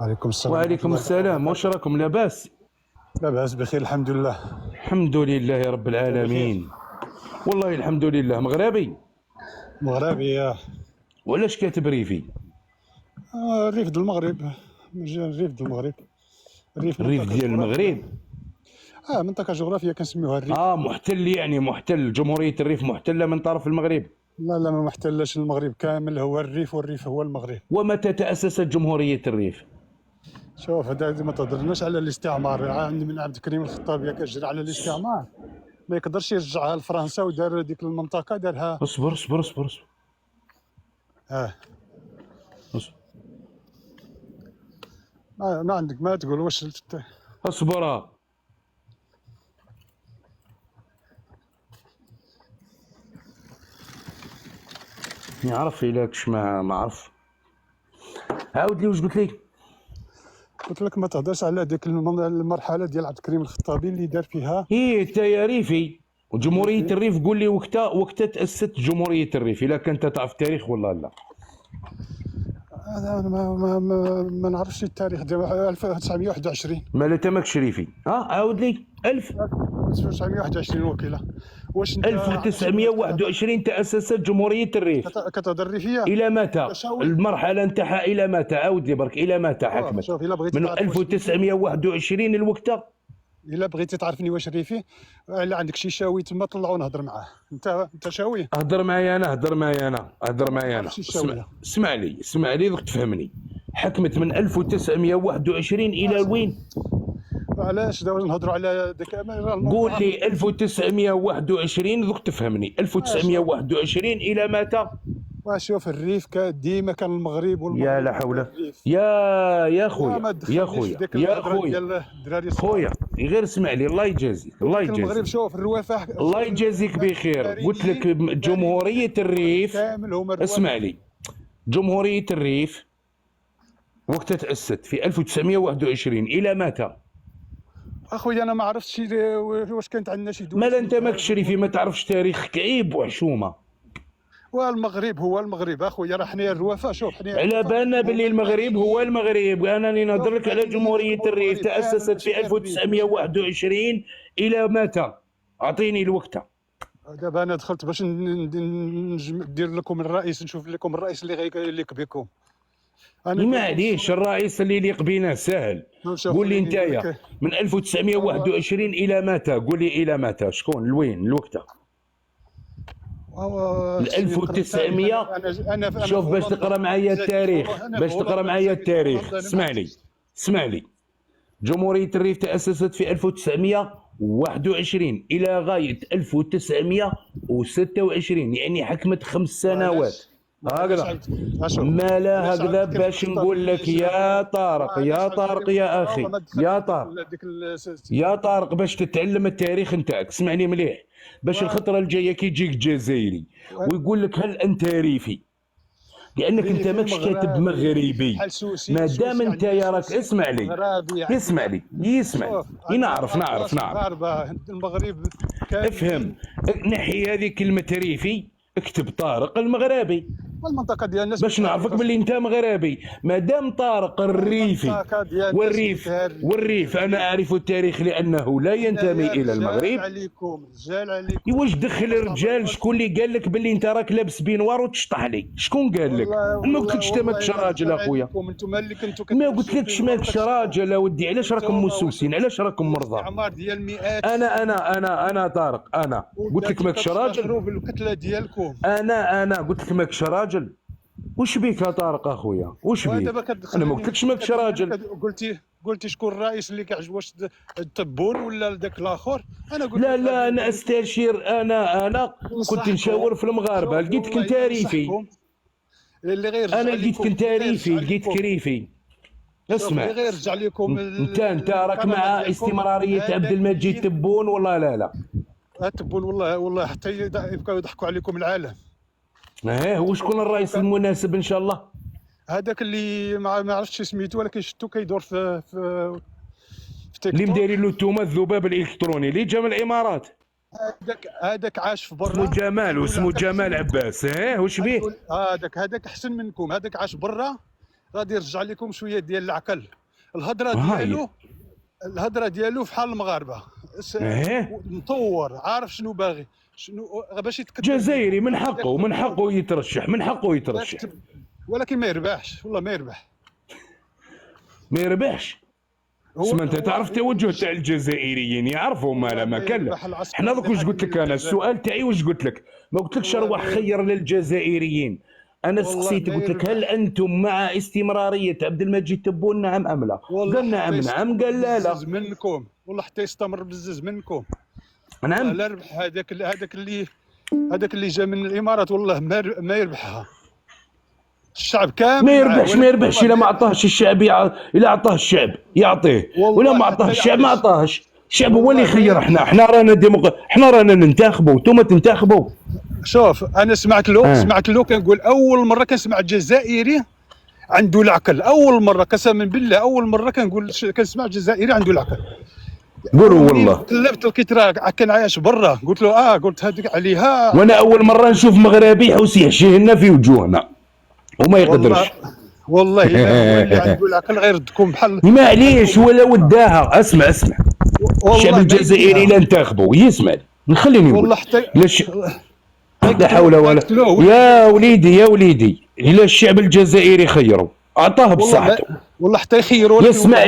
وعليكم السلام ورحمة وعليكم الله. السلام، واش راكم لاباس؟ لا بأس بخير الحمد لله. الحمد لله يا رب العالمين. والله الحمد لله. مغربي مغربي وعلاش كاتب ريفي؟ الريف د المغرب، الريف د المغرب، الريف الريف منطقة ديال جغرافية. المغرب. منطقة جغرافية كنسميوها الريف. محتل، يعني محتل جمهورية الريف محتلة من طرف المغرب. لا ما محتلش المغرب كامل، هو الريف والريف هو المغرب. ومتى تأسست جمهورية الريف؟ شوف هذا ما تهضرناش على الاستعمار، عندي من عبد الكريم الخطابي كجرى على الاستعمار، ما يقدرش يرجعها لفرنسا ودار ديك المنطقة دارها. اصبر اصبر اصبر اصبر اصبر ما عندك ما تقول واش اصبر. نعرف إلا كش ما عرف. عاود لي واش قلت لي؟ قلت لك ما تهضرش على ديك المرحلة ديال عبد الكريم الخطابي اللي دار فيها. انت يا ريفي وجمهورية الريف، قول لي وقتا تأسست جمهورية الريف، إلا كنت تعرف التاريخ ولا لا؟ انا ما نعرفش التاريخ ديال 1921. مالا انت ماكش ريفي. عاود لي. 1921 وكيله. واش انت 1921 تأسست جمهورية الريف. كتهضر ريفيه إلى متى؟ المرحلة نتاعها إلى متى؟ عاود لي برك، إلى متى حكمت؟ شوف الا بغيتي من تعرف 1921 لوقتها. الا بغيتي تعرفني واش ريفي، الا عندك شي شاوي تما طلعوا نهضر معاه. انت شاوي؟ هضر معايا انا. اسمع لي دوك تفهمني. حكمت من 1921 إلى وين؟ علاش دابا نهضروا على ديك قول لي 1921 دوك تفهمني. 1921 إلى متى؟ شوف الريف ديما كان المغرب والمغرب. يا لا حول. يا خويا غير اسمع لي. الله يجازيك. المغرب شوف الروافع. الله يجازيك بخير. قلت لك جمهورية الريف. اسمع لي. جمهورية الريف وقتها تأسست في 1921 إلى متى؟ اخويا انا ما عرفتش واش كانت عندنا شي دول. مالا انت ماكش ريفي، ما تعرفش تاريخ كعيب وحشومه. والمغرب هو المغرب اخويا، راه حنايا الروافع. شوف حنايا على بالنا باللي المغرب هو المغرب. انا اللي نهضر لك على جمهوريه الريف تاسست في 1921 الى متى؟ اعطيني الوقت. دابا انا دخلت باش ندير لكم الرئيس، نشوف لكم الرئيس اللي يليق بكم. معليش، الرئيس اللي يليق بينا سهل. قول لي نتايا من 1921 الى متى؟ قول لي الى متى، شكون لوين الوقت؟ 1900. شوف باش تقرا معايا التاريخ، اسمع لي. جمهورية الريف تأسست في 1921 إلى غاية 1926، يعني حكمت 5 سنوات. هكذا مالا هكذا باش نقول لك يا طارق يا أخي، يا طارق باش تتعلم التاريخ نتاعك. اسمعني مليح باش الخطرة الجاية كي يجيك جزائري ويقول لك هل أنت ريفي، لأنك أنت ماكش كاتب مغربي. ما دام أنت يا راك اسمع لي. نعرف. المغرب افهم. نحي هذه كلمة ريفي، اكتب طارق المغربي والمنطقة ديالنا باش نعرفك باللي انت مغربي. ما دام طارق الريفي والريف انا اعرف التاريخ لانه لا ينتمي الى المغرب. رجال عليكم. واش دخل الرجال؟ شكون اللي قال لك باللي انت راك لابس بينوار وتشطح لي؟ شكون قال لك؟ ما قلتلكش انت ماكش راجل اخويا، ما قلتلكش ماكش راجل اودي. علاش راكم مسوسين؟ علاش راكم مرضى؟ اعمار ديال المئات. انا طارق، انا قلت لك ماكش راجل. بالقتله ديالكم. انا قلت لك ماكش راجل. وش بيك يا طارق اخويا؟ وش بيك؟ انا ما قلتلكش ماكش راجل. قلتي شكون الرئيس اللي كيعجبو، واش التبون ولا داك الاخر؟ انا قلت لا انا استشير. انا كنت نشاور في المغاربه. لقيتك انت ريفي. انا لقيتك انت ريفي، لقيتك ريفي. اسمع، انت راك مع استمراريه عبد المجيد تبون والله لا تبون والله حتى يبقاو يضحكوا عليكم العالم. وشكون الرئيس المناسب ان شاء الله؟ هذاك اللي ما عرفتش سميتو، ولكن شفتو كيدور في تيك توك، اللي مدايرين له انتوما الذباب الالكتروني اللي جا من الامارات. هذاك عاش في برا. اسمه جمال عباس. واش بيه؟ هذاك احسن منكم. هذاك عاش برا، غادي يرجع لكم شويه ديال العقل. الهضره هاي. ديالو الهضره ديالو فحال المغاربه، ايه مطور، عارف شنو باغي، شنو باش يتكتب. جزائري من حقه يترشح، من حقه يترشح. ولكن ما يربحش، والله ما يربح. ما يربحش. اسمع انت تعرف توجه تاع الجزائريين يعرفوا ما كان. احنا دوك واش قلت لك انا السؤال تاعي واش قلت لك؟ ما قلتلكش اروح خير للجزائريين. انا سقسيتك قلت لك هل انتم مع استمراريه عبد المجيد تبون نعم ام لا؟ قال نعم نعم، قال لا لا. بزز منكم والله حتى يستمر بزز منكم. نعم. لا ربح هذاك اللي جا من الامارات والله ما يربحها. الشعب كامل ما يربحش الا ما عطاهش الشعب الا عطاه الشعب يعطيه، ولا ما عطاه الشعب ما عطاهش. الشعب هو اللي يخير. احنا رانا احنا رانا ننتخبوا وانتم تنتخبوا. شوف انا سمعت له كنقول اول مره كنسمع الجزائري عنده العقل. اول مره قسما بالله اول مره كنسمع الجزائري عنده العقل. قولوا والله. كلفت لقيت راه كان عايش برا، قلت له قلت هذيك عليها. وانا اول مره نشوف مغربي يحوس يحشيهنا في وجوهنا وما يقدرش. والله الا هو اللي عنده العقل غيردكم بحال. معليش ولا وداها. اسمع الشعب الجزائري لا انتخبوا يسمع نخليني نقول والله حتى لا حول ولا يا وليدي الا الشعب الجزائري خيروا عطاه بصحته والله حتى يخيروا. يسمع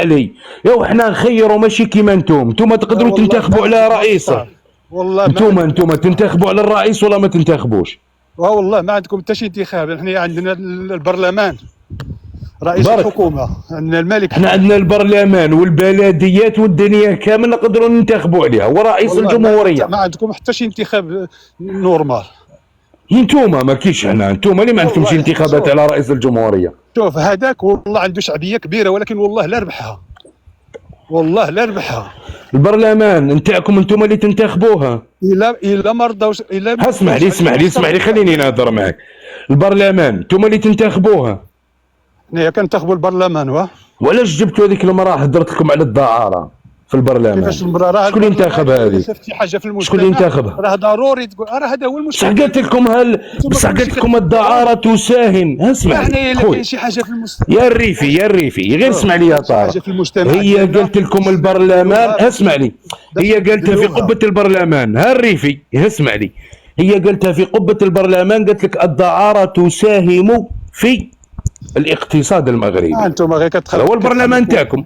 لي يا حنا نخيروا ماشي كيما انتم تقدروا تنتخبوا على رئيسه. والله انتم تنتخبوا على الرئيس ولا ما تنتخبوش؟ والله ما عندكم حتى شي انتخاب. احنا عندنا البرلمان رئيس الحكومه، عندنا الملك. احنا عندنا البرلمان والبلديات والدنيا كامل نقدروا ننتخبوا عليها ورئيس الجمهوريه. ما عندكم حتى شي انتخاب نورمال. انتوما ما كاينش. انتوما اللي ما عندكمش انتخابات على رئيس الجمهوريه. شوف هذاك والله عنده شعبيه كبيره، ولكن والله لا ربحها. والله لا ربحها. البرلمان نتاعكم انتوما اللي تنتخبوها. الا ما رضاوش اسمح لي خليني نهضر معك. البرلمان انتوما اللي تنتخبوها. حنايا كنتخبوا البرلمان. وعلاش جبتوا هذيك المراه هضرت لكم على الدعاره في البرلمان؟ كيفاش المراه؟ شكون اللي انتخب هذه؟ شفتي حاجه في المجتمع؟ شكون اللي انتخبها؟ راه ضروري تقول هذا هو المشكل. بصح قالت لكم الدعاره تساهم. اسمع الا كاين شي حاجه في المجتمع يا الريفي غير اسمع لي يا طارق. هي قالت لكم البرلمان. اسمع لي هي قالتها في قبه البرلمان. ها الريفي اسمع لي هي قالتها في قبه البرلمان. قالت لك الدعاره تساهم في الاقتصاد المغربي. انتم غير كتخلوا هو البرلمان تاعكم.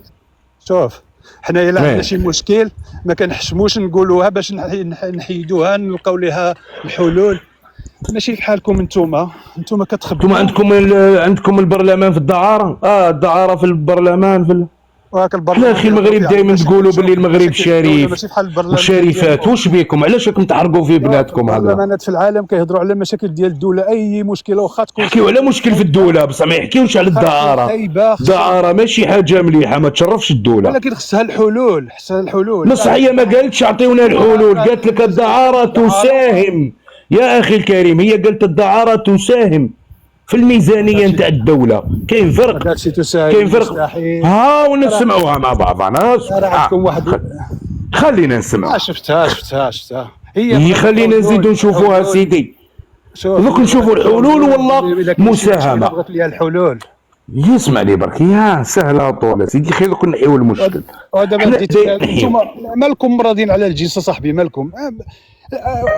شوف حنايا الا عندنا شي مشكل ما كنحشموش نقولوها باش نحيدوها نلقاو لها الحلول. ماشي بحالكم انتم كتخبوا. عندكم البرلمان في الدعاره. الدعاره في البرلمان في البرلمان. اخي المغرب دائما تقولوا باللي المغرب شريف وشريفات. واش بيكم؟ علاش راكم تحرقوا في بلادكم؟ هذا البرلمانات في العالم كيهضروا على المشاكل ديال الدوله. اي مشكله واخا تكون يحكيو على مشكل في الدوله بصح ما يحكيوش على الدعاره. الدعاره ماشي حاجه مليحه ما تشرفش الدوله، ولكن خصها الحلول. بصح هي ما قالتش اعطيونا الحلول. قالت لك الدعاره تساهم يا اخي الكريم. هي قالت الدعاره تساهم في الميزانيه نتاع الدوله. كاين فرق. ونسمعوها مع بعضنا. عندكم واحد خلينا نسمعوا. شفتها هي خلينا نزيدوا نشوفوها سيدي. دوك نشوفوا الحلول والله مساهمه. بغات ليها الحلول. يسمع لي برك يا سهله طول سيدي. خير كون نحيو المشكل. دابا انتم مالكم راضيين على الجنس صاحبي؟ مالكم؟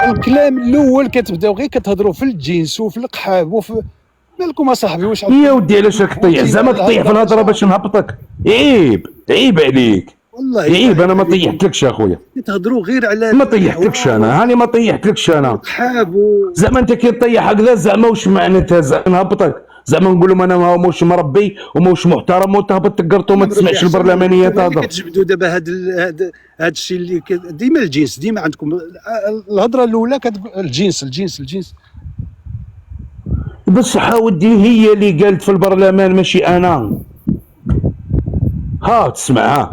الكلام الاول كتبداو غير كتهضروا في الجنس وفي القحاب مالكم اصاحبي؟ واش يا ودي علاش راك طيح؟ زعما تطيح في الهضره باش نهبطك؟ عيب عليك والله. عيب. انا ما طيحتلكش اخويا. تهضروا غير على ما طيحتلكش انا. هاني ما طيحتلكش انا. قحاب زعما انت كي تطيح هكذا زعما واش معناتها؟ زعما نهبطك زعما نقول لهم انا موش مربي وموش محترم وتهبط تقرط وما تسمعش البرلمانيه تهضر. كتجبدوا دابا هذا الشيء اللي ديما الجنس. ديما عندكم الهضره الاولى الجنس. بصح ودي هي اللي قالت في البرلمان ماشي انا. تسمع.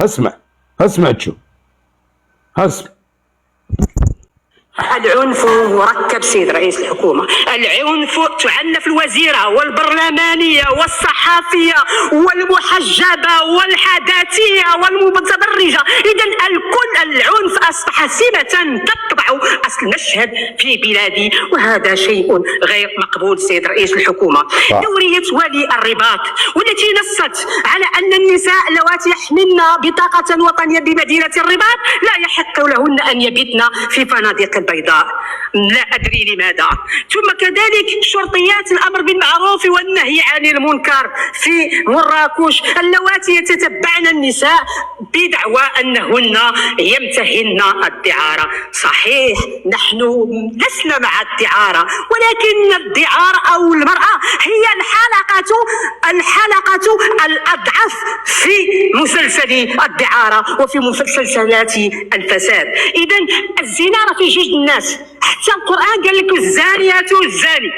اسمع تشوف. العنف مركب سيد رئيس الحكومة. العنف تعنف الوزيرة والبرلمانية والصحافية والمحامية والمحجبة والحداثية والمتبرجة. إذا الكل العنف أصبح سمة تطبع أصل المشهد في بلادي، وهذا شيء غير مقبول. سيد رئيس الحكومة، دورية ولي الرباط والتي نصت على أن النساء اللواتي يحملن بطاقة وطنية بمدينة الرباط لا يحق لهن أن يبتن في فنادق البيضاء، لا أدري لماذا. ثم كذلك شرطيات الأمر بالمعروف والنهي عن المنكر في مراكش اللواتي يتتبعن النساء بدعوى أنهن يمتهن الدعارة. صحيح نحن لسنا مع الدعارة، ولكن الدعارة أو المرأة هي الحلقة الأضعف في مسلسل الدعارة وفي مسلسلات الفساد. إذا الزنا راه في جوج الناس، حتى القرآن قال لك الزانية والزاني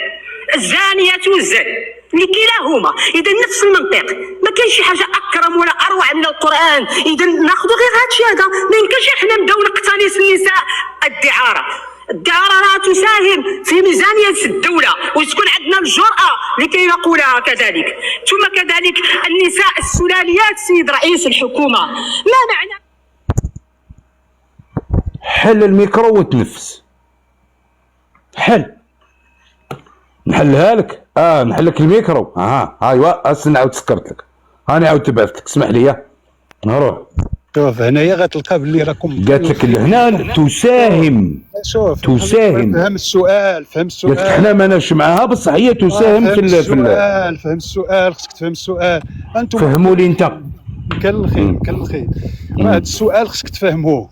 لكلاهما. إذا نفس المنطق، ما كاين شي حاجة أكرم ولا أروع من القرآن. إذا ناخذ غير هادشي هذا، ما يمكنش احنا نبداو نقتنص النساء الدعارة. الدعارة راه تساهم في ميزانية الدولة وتكون عندنا الجرأة لكي نقولها كذلك. ثم كذلك النساء السلاليات. سيد رئيس الحكومة، ما معنى حل الميكرو وتنفس. حل نحلها لك. نحلك الميكرو. ايوا هسه نعاود سكرت لك، هاني عاود تبعث لك. اسمح لي نروح. شوف هنايا غتلقى باللي راكم قالت لك لهنا تساهم. شوف تساهم. فهم السؤال. قالت لك حنا ماناش معاها بصح هي تساهم في السؤال. فهم السؤال، خصك تفهم السؤال. انتم فهموا لي انت. كان الخير هذا السؤال خصك تفهموه.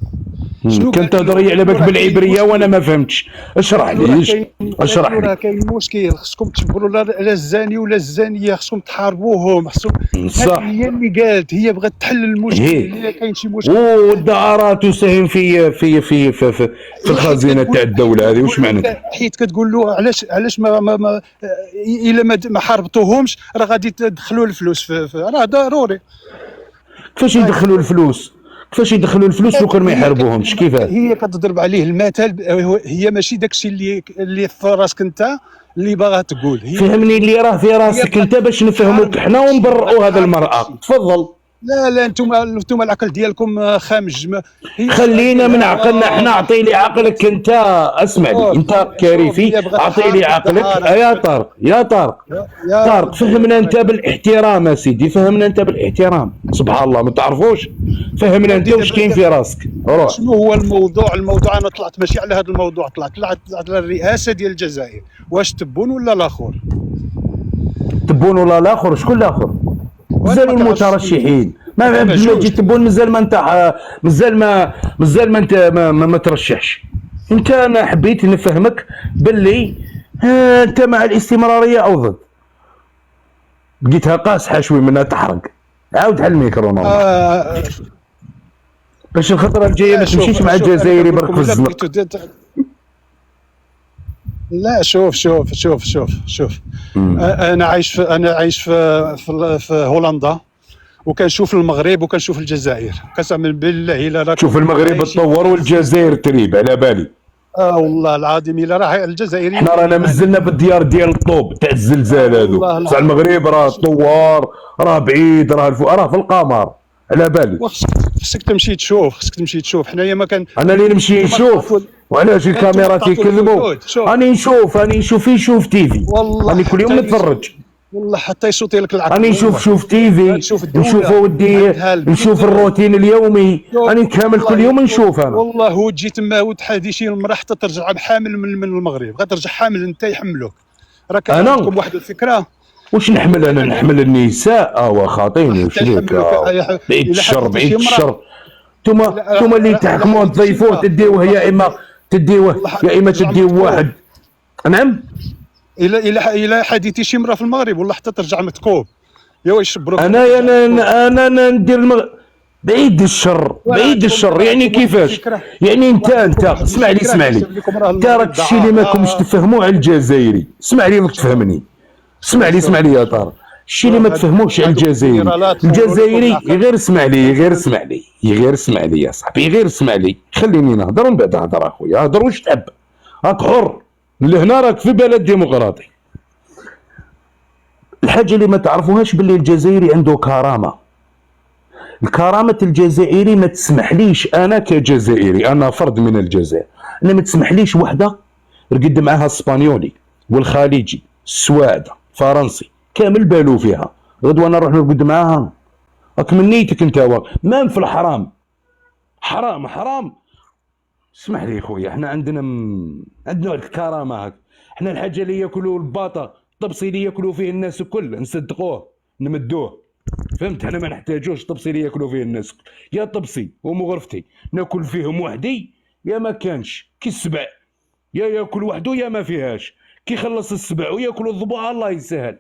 كنت تهضري على بالك بالعبريه وانا ما فهمتش. اشرح لي. راه كاين مشكل، خصكم تجبروا لا الزاني ولا الزانيه، خصكم تحاربوهم. صح. هي اللي قالت، هي بغات تحل المشكل. الا كاين شي مشكل والدعارة تساهم في الخزينه تاع الدوله هذه. واش معناتها؟ حيت كتقول له علاش ما الا ما حاربتوهمش راه غادي تدخلوا الفلوس راه ضروري. كيفاش يدخلوا الفلوس؟ لو كان ما يحاربوهمش؟ كيفاش؟ هي كتضرب عليه المثل. هي ماشي داكشي اللي في راسك انت اللي باغا تقول. فهمني اللي راه في راسك انت باش نفهموك حنا ونبرئوا هذا المرأة. تفضل. لا انتم العقل ديالكم خامج. خلينا من عقلنا احنا. اعطي لي عقلك انت. اسمع لي انت كارثي. اعطي لي عقلك يا طارق. فهمنا انت بالاحترام يا سيدي. فهمنا انت بالاحترام. سبحان الله ما تعرفوش. فهمنا انت واش كاين في راسك. روح. شنو هو الموضوع انا طلعت ماشي على هذا الموضوع، طلعت على الرئاسه ديال الجزائر. واش تبون ولا الاخر؟ تبون ولا الاخر؟ شكون الاخر؟ مازال المترشحين. ما عبد المجيد تبون مازال ما انت ما ترشحش. انت انا حبيت نفهمك باللي انت مع الاستمراريه او ضد. لقيتها قاصحه شوي منها تحرق. عاود حل الميكرو باش الخطره الجايه ما تمشيش مع الجزائري برك في الزنق. لا شوف انا عايش في هولندا، وكنشوف المغرب وكنشوف الجزائر. قسما بالله الا راك شوف المغرب تطور والجزائر تريب على بالي. والله العظيم الا راه الجزائريين حنا رانا مزلنا بالديار ديال الطوب تاع الزلزال هذو. بصح المغرب راه طوار، راه بعيد، راه في القمر على بالي. خصك تمشي تشوف. حنايا ما كان انا اللي نمشي نشوف. وعلاش الكاميرا تيكذبوا؟ راني نشوف تيفي. راني كل يوم نتفرج. والله حتى يصوتي لك العقل. راني نشوف تيفي، نشوف ودي، نشوف الروتين اليومي. راني كامل كل يوم نشوف انا. والله هو تجي تما وتحادي شي المراه حتى ترجع بحامل من المغرب، غترجع حامل انت يحملوك. راك عندكم واحد الفكره. واش نحمل انا؟ نحمل النساء. وخاطيني واش ليك؟ بعيد الشر. ثم اللي تحكموا تضيفوه تديوه يا اما تديوه واحد. نعم. الى حديتي شي مرة في المغرب والله حتى ترجع متكوب. يا واش بروك انا ندير بعيد الشر. يعني كيفاش؟ يعني انت اسمع لي. انت راك الشيء اللي ماكمش تفهموه على الجزائري. اسمع لي تفهمني. اسمع لي يا طارق. الشيء اللي ما تفهموش على الجزائري غير اسمع لي يا صاحبي. غير اسمع لي. خليني نهضر ومن بعد هضر اخويا. هضر واش تحب. راك حر. لهنا راك في بلد ديمقراطي. الحاجه اللي ما تعرفوهاش باللي الجزائري عنده كرامه. الكرامه الجزائري ما تسمحليش انا كجزائري، انا فرد من الجزائر، انا ما تسمحليش وحده رقد معاها الاسبانيولي والخليجي السواعده فرنسي كامل بالو فيها، غدوه انا نروح نرقد معاها. راك من نيتك انت ما في الحرام، حرام حرام. اسمح لي خويا، احنا عندنا الكرامه هاك. احنا الحاجه اللي ياكلوا الباطا الطبسي اللي ياكلوا فيه الناس الكل نصدقوه نمدوه، فهمت؟ احنا ما نحتاجوش طبسي اللي ياكلوا فيه الناس الكل. يا طبسي ومغرفتي ناكل فيهم وحدي يا ما كانش كي السبع، يا ياكل وحده يا ما فيهاش، كي خلص السبع وياكلوا الضبوع الله يسهل.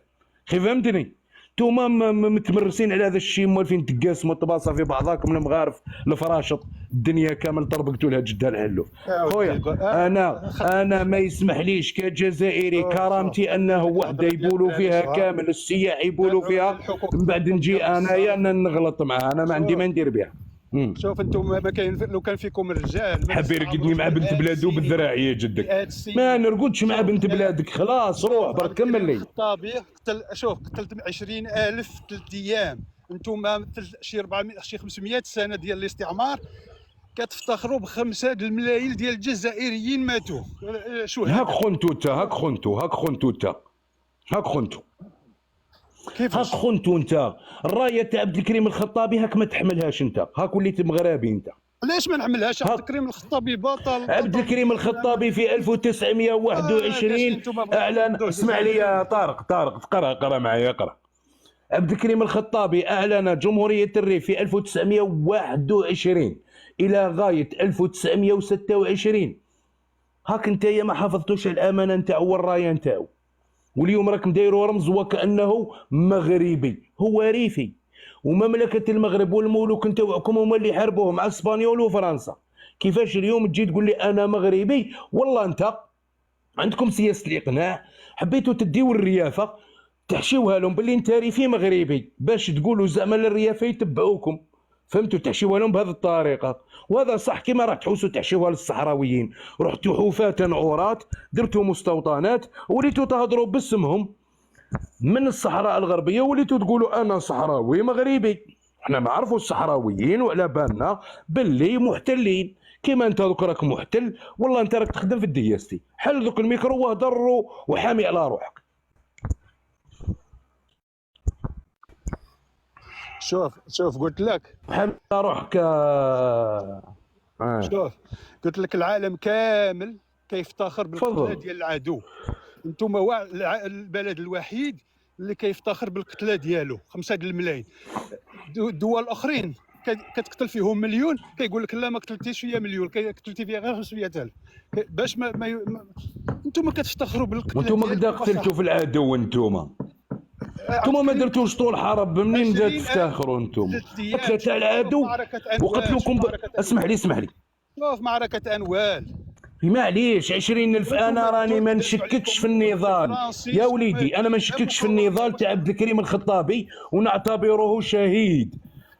خي فهمتني؟ نتوما متمرسين على هذا الشيء، موالفين تقاسموا الطباصه في بعضاكم المغارف الفراشط، الدنيا كامل طربقتوا لها جدها الحلو. خويا انا ما يسمح ليش كجزائري كرامتي انه وحده يبولوا فيها كامل السياح يبولوا فيها، من بعد نجي انايا نغلط معها، انا ما عندي ما ندير بها. شوف انتم ما كاين، لو كان فيكم رجال حاب يرقدني مع بنت بلادو بالذراعيه جدك، ما نرقدش مع بنت بلادك، خلاص روح برك كمل لي. الخطابي قتل 20,000 في 3 ايام، انتم شي 400 شي 500 سنه ديال الاستعمار كتفتخروا ب5 الملايين ديال الجزائريين ماتوا شهداء. هاك خنتو انت، هاك خنتو كيفاش هاك خنتو انت. الرايه تاع عبد الكريم الخطابي هاك ما تحملهاش انت، هاك وليت مغربي انت. علاش ما نعملهاش؟ عبد الكريم الخطابي بطل. عبد الكريم الخطابي في 1921 اعلن، اسمع لي يا طارق اقرا معايا اقرا. عبد الكريم الخطابي اعلن جمهوريه الريف في 1921 الى غايه 1926. هاك انت ما حافظتوش الامانه نتاعو والرايه نتاعو، واليوم راك دايرو رمز وكانه مغربي، هو ريفي. ومملكه المغرب والملوك نتاعكم هما اللي حاربوه مع اسبانيول وفرنسا. كيفاش اليوم تجي تقول لي انا مغربي؟ والله انت عندكم سياسه الاقناع، حبيتوا تديو الريافه تحشيوها لهم باللي انت ريفي مغربي باش تقولوا زعما الريافه يتبعوكم، فهمتوا؟ تحشيوها لهم بهذه الطريقه، وهذا صح. كيما راح تحوسوا تحشيوها للصحراويين، رحتوا حوفاة عورات، درتوا مستوطنات، وليتوا تهضروا باسمهم من الصحراء الغربيه، وليتوا تقولوا انا صحراوي مغربي. احنا نعرفوا الصحراويين وعلى بالنا باللي محتلين. كيما انت دوك راك محتل، والله انت راك تخدم في الدياستي. حل دوك الميكرو وهضر وحامي على روحك. شوف قلت لك حامي على روحك. شوف قلت لك العالم كامل كيفتخر بالقتله ديال العدو. انتم البلد الوحيد اللي كيفتخر بالقتله ديالو 5 الملايين. الدول الاخرين كتقتل فيهم مليون، كيقول لك لا ما قتلتيش فيا مليون، قتلتي فيها غير 500,000. باش انتم كتفتخروا بالقتله. وانتم قد قتلتوا في العدو، انتم ما درتوش طول حرب، منين تفتخروا انتم؟ قتله تاع العدو وقتلوكم اسمح لي شوف معركه انوال. معليش 20,000. انا راني ما نشككش في النضال يا وليدي، انا ما نشككش في النضال تاع عبد الكريم الخطابي ونعتبره شهيد.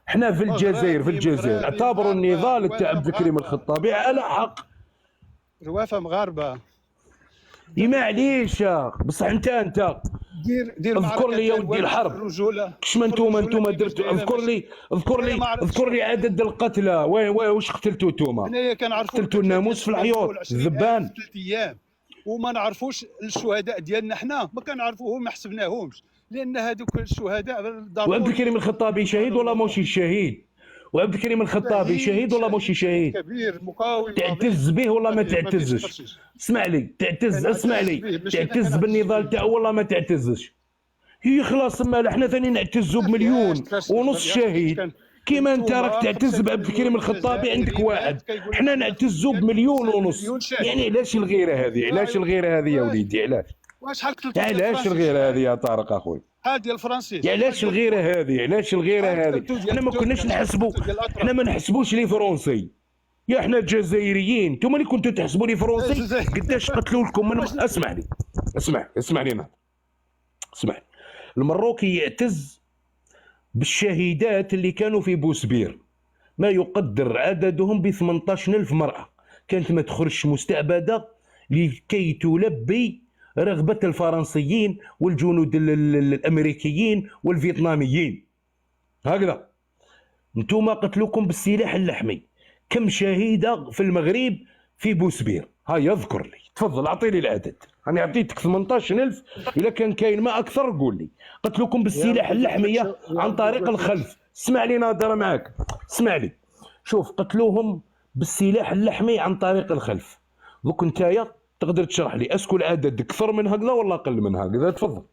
احنا في الجزائر اعتبروا النضال تاع عبد الكريم الخطابي على حق. روافه مغاربه. معليش بصح انت دير اذكر لي يا ودي الحرب كش ما انتم درتوا. اذكر لي عدد القتلى. واش قتلتوا انتم؟ حنايا كنعرفوا قتلتوا الناموس في الحيوط الذبان، 3 ايام، وما نعرفوش الشهداء ديالنا. حنا ما كنعرفوهم، ما حسبناهمش، لان هذوك الشهداء. وعبد الكريم الخطابي شهيد ولا ماشي شهيد؟ وعبد الكريم الخطابي شهيد ولا ماشي شهيد؟ كبير مقاوم. تعتز به ولا ما تعتزش؟ اسمع لي تعتز بالنضال تاعو ولا ما تعتزش؟ هي خلاص مال احنا ثاني نعتزوا بمليون ونص شهيد. كيما انت راك تعتز بعبد الكريم الخطابي عندك واحد، احنا نعتزوا بمليون ونص. يعني علاش الغيره هذه يا وليدي؟ علاش الغيره هذه يا طارق اخوي؟ هذه الفرنسيس. علاش الغيره هذه؟ احنا ما كناش نحسبوا، احنا ما نحسبوش لي فرنسي. يا احنا الجزائريين، انتم اللي كنتوا تحسبوا لي فرنسي. قداش قتلوا لكم من اسمعني. المروكي يعتز بالشهيدات اللي كانوا في بوسبير، ما يقدر عددهم ب 18,000 مرأة كانت ما تخرجش مستعبدة لكي تلبي رغبة الفرنسيين والجنود الأمريكيين والفيتناميين. هكذا انتم قتلوكم بالسلاح اللحمي. كم شهيدة في المغرب في بوسبير؟ هيا اذكر لي، تفضل اعطيني العدد. انا عطيتك 18,000، اذا كان كاين ما اكثر قول لي. قتلوكم بالسلاح اللحمية عن طريق الخلف. اسمع لي ناظر معاك، اسمع لي. شوف، قتلوهم بالسلاح اللحمي عن طريق الخلف. دوك نتايا تقدر تشرح لي اسكو العدد اكثر من هكذا ولا اقل من هكذا؟ تفضل.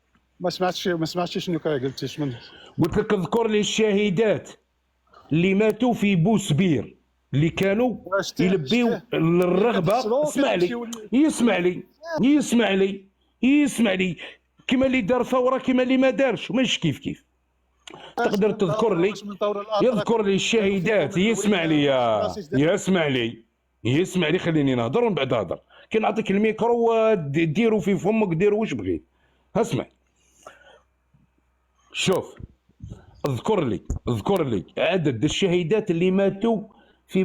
ما سمعتش شنو قلتي. شنو قلت لك اذكر لي الشهيدات اللي ماتوا في بوسبير اللي كانوا يلبيو الرغبه. اسمع لي كما اللي دار ثوره كما اللي ما دارش، مش كيف. تقدر تذكر لي، يذكر لي الشهيدات. يسمع لي خليني نهضر ومن بعد هضر. كي نعطيك الميكرو ديروا في فمك، ديروا واش بغيت. اسمع، شوف، اذكر لي عدد الشهيدات اللي ماتوا في